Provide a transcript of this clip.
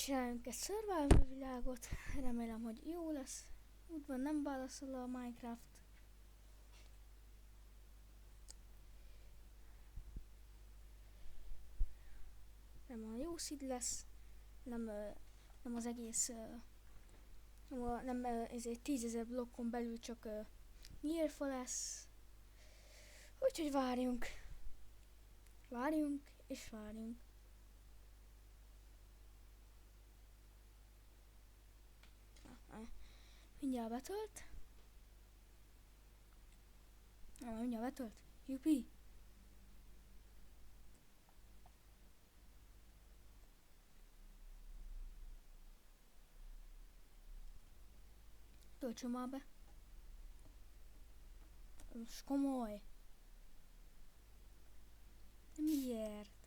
csináljunk egy survival világot, remélem, hogy jó lesz. Úgyban nem válaszol a Minecraft. Nem a jó szid lesz, nem az egész, nem ezért 10.000 blokkon belül csak nyírfa lesz. Úgyhogy várjunk. Várjunk és várjunk. Mindjárt betölt. Mindjárt betölt. Jupi! Töltsön már be. Ez komoly. De miért?